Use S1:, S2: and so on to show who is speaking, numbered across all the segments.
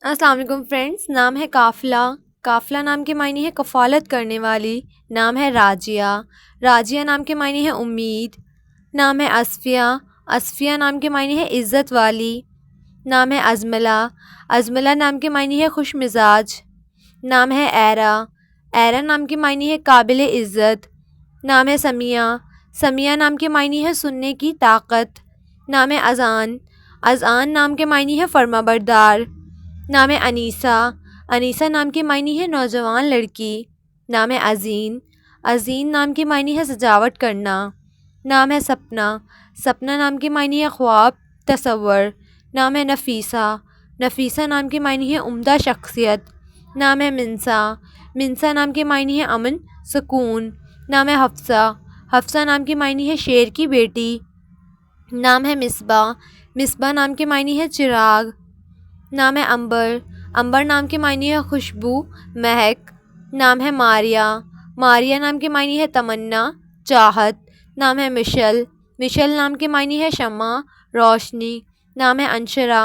S1: السلام علیکم فرینڈس. نام ہے قافلہ. قافلہ نام کے معنی ہے کفالت کرنے والی. نام ہے راجیہ. راجیہ نام کے معنی ہے امید. نام ہے اصفیہ. اصفیہ نام کے معنی ہے عزت والی. نام ہے ازملہ. ازملہ نام کے معنی ہے خوش مزاج. نام ہے ایرا. ایرا نام کے معنی ہے قابل عزت. نام ہے سمیہ. سمیہ نام کے معنی ہے سننے کی طاقت. نام ہے اذان. اذان نام کے معنی ہے فرما بردار. نام ہے انیسہ. انیسہ نام کے معنی ہے نوجوان لڑکی. نام ہے عزین. عزین نام کے معنی ہے سجاوٹ کرنا. نام ہے سپنا. سپنا نام کے معنی ہے خواب، تصور. نام ہے نفیسہ. نفیسہ نام کے معنی ہے عمدہ شخصیت. نام ہے منسا. منسا نام کے معنی ہے امن، سکون. نام ہے حفصہ. حفصہ نام کے معنی ہے شیر کی بیٹی. نام ہے مصباح. مصباح نام کے معنی ہے چراغ. نام ہے عنبر. عنبر نام کے معنی ہے خوشبو، مہک. نام ہے ماریہ. ماریہ نام کے معنی ہے تمنا، چاہت. نام ہے مشل. مشل نام کے معنی ہے شمع، روشنی. نام ہے انشرا.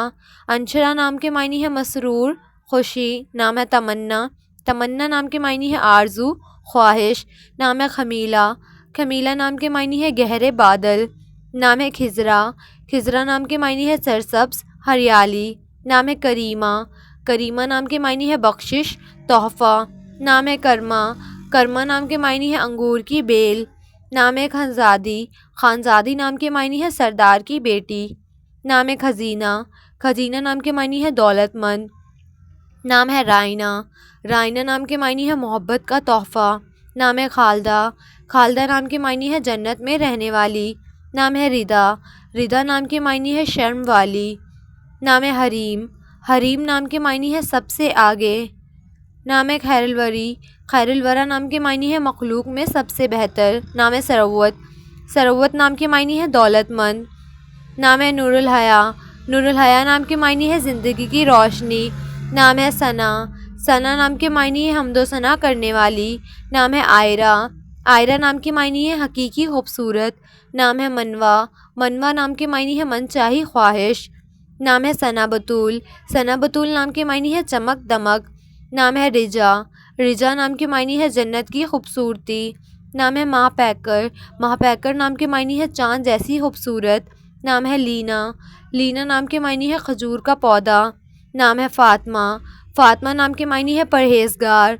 S1: انشرا نام کے معنی ہے مسرور، خوشی. نام ہے تمنا. تمنا نام کے معنی ہے آرزو، خواہش. نام ہے خمیلہ. خمیلہ نام کے معنی ہے گہرے بادل. نام ہے خضرا. خضرا نام کے معنی ہے سرسبز، ہریالی. نام ہے کریمہ. کریمہ نام کے معنی ہے بخشش، تحفہ. نام ہے کرما. کرما نام کے معنی ہے انگور کی بیل. نام ہے خانزادی. خانزادی نام کے معنی ہے سردار کی بیٹی. نام ہے خزینہ. خزینہ نام کے معنی ہے دولت مند. نام ہے رائنا. رائنا نام کے معنی ہے محبت کا تحفہ. نام ہے خالدہ. خالدہ نام کے معنی ہے جنت میں رہنے والی. نام ہے ردا. ردا نام کے معنی ہے شرم والی. نام ہے حریم. حریم نام کے معنی ہے سب سے آگے. نام ہے خیر الوری. خیر الورا نام کے معنی ہے مخلوق میں سب سے بہتر. نام ہے ثروت. ثروت نام کے معنی ہے دولت مند. نام ہے نور الحیا. نور الحیا نام کے معنی ہے زندگی کی روشنی. نام ہے ثنا. ثنا نام کے معنی ہے حمد و ثنا کرنے والی. نام ہے عائرہ. عائرہ نام کے معنی ہے حقیقی خوبصورت. نام ہے منوا. منوا نام کے معنی ہے من چاہی خواہش. نام ہے ثنا بطول. ثنا بطول نام کے معنی ہے چمک دمک. نام ہے رجا. رجا نام کے معنی ہے جنت کی خوبصورتی. نام ہے ماہ پیکر. ماہ پیکر نام کے معنی ہے چاند جیسی خوبصورت. نام ہے لینا. لینا نام کے معنی ہے کھجور کا پودا. نام ہے فاطمہ. فاطمہ نام کے معنی ہے پرہیزگار.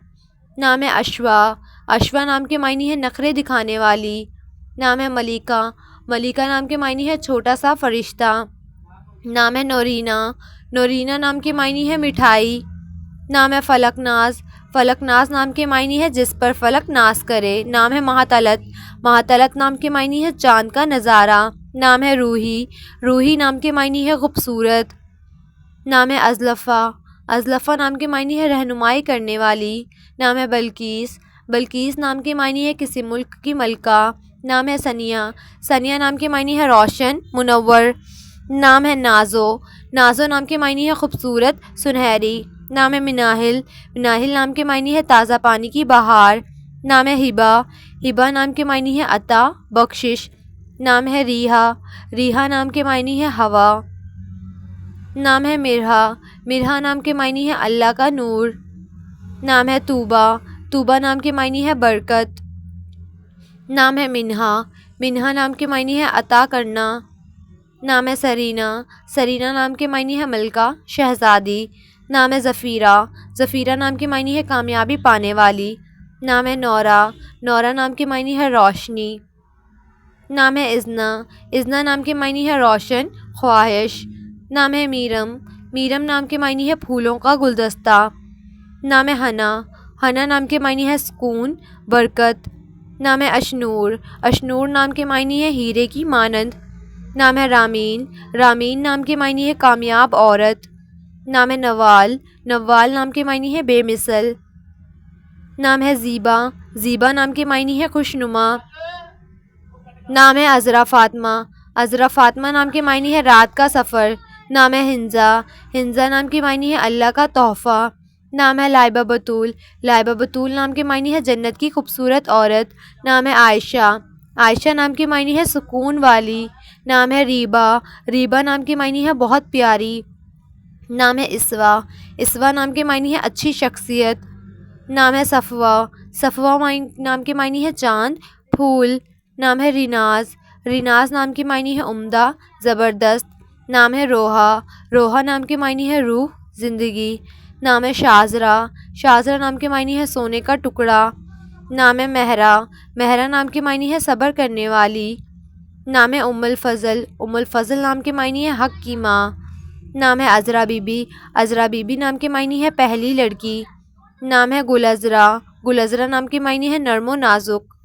S1: نام ہے اشوا. اشوا نام کے معنی ہے نخرے دکھانے والی. نام ہے ملیکہ. ملیکہ نام کے معنی ہے چھوٹا سا فرشتہ. نام ہے نورینا. نورینا نام کے معنی ہے مٹھائی. نام ہے فلک ناز. فلک ناز نام کے معنی ہے جس پر فلک ناز کرے. نام ہے مہاتلت. مہاتلت نام کے معنی ہے چاند کا نظارہ. نام ہے روحی. روحی نام کے معنی ہے خوبصورت. نام ہے ازلفہ. ازلفہ نام کے معنی ہے رہنمائی کرنے والی. نام ہے بلقیس. بلقیس نام کے معنی ہے کسی ملک کی ملکہ. نام ہے ثنیہ. ثنیہ نام کے معنی ہے روشن، منور. نام ہے نازو. نازو نام کے معنی ہے خوبصورت، سنہری. نام ہے مناہل. مناہل نام کے معنی ہے تازہ پانی کی بہار. نام ہے ہبہ. ہبہ نام کے معنی ہے عطا، بخشش. نام ہے ریحا. ریحا نام کے معنی ہے ہوا. نام ہے مرحا. مرحا نام کے معنی ہے اللہ کا نور. نام ہے طوبہ. طوبہ نام کے معنی ہے برکت. نام ہے منہا. منہا نام کے معنی ہے عطا کرنا. نام ہے سرینا. سرینا نام کے معنی ہے ملکہ، شہزادی. نام ہے ظفیرہ. ظفیرہ نام کے معنی ہے کامیابی پانے والی. نام ہے نورا. نورا نام کے معنی ہے روشنی. نام ہے اذنا. اذنا نام کے معنی ہے روشن، خواہش. نام ہے میرم. میرم نام کے معنی ہے پھولوں کا گلدستہ. نام ہے ہنا. ہنا نام کے معنی ہے سکون، برکت. نام ہے اشنور. اشنور نام کے معنی ہے ہیرے کی مانند. نام ہے رامین. رامین نام کے معنی ہے کامیاب عورت. نام ہے نوال. نوال نام کے معنی ہے بے مثل. نام ہے زیبا. زیبا نام کے معنی ہے خوشنما. نام ہے عذرا فاطمہ. عذرا فاطمہ نام کے معنی ہے رات کا سفر. نام ہے حنزہ. حنزہ نام کے معنی ہے اللہ کا تحفہ. نام ہے لائبہ بطول. لائبہ بطول نام کے معنی ہے جنت کی خوبصورت عورت. نام ہے عائشہ. عائشہ نام کے معنی ہے سکون والی. نام ہے ریبا. ریبا نام کے معنی ہے بہت پیاری. نام ہے اسوا. اسوا نام کے معنی ہے اچھی شخصیت. نام ہے صفوہ. صفوہ نام کے معنی ہے چاند، پھول. نام ہے ریناز. ریناز نام کے معنی ہے عمدہ، زبردست. نام ہے روحا. روحا نام کے معنی ہے روح، زندگی. نام ہے شازرا. شازرا نام کے معنی ہے سونے کا ٹکڑا. نام ہے مہرا. مہرا نام کے معنی ہے صبر کرنے والی. نام ہے ام الفضل. ام الفضل نام کے معنی ہے حق کی ماں. نام ہے عذرا بی بی. عذرا بی بی نام کے معنی ہے پہلی لڑکی. نام ہے گل ازرا. گل ازرا نام کے معنی ہے نرم و نازک.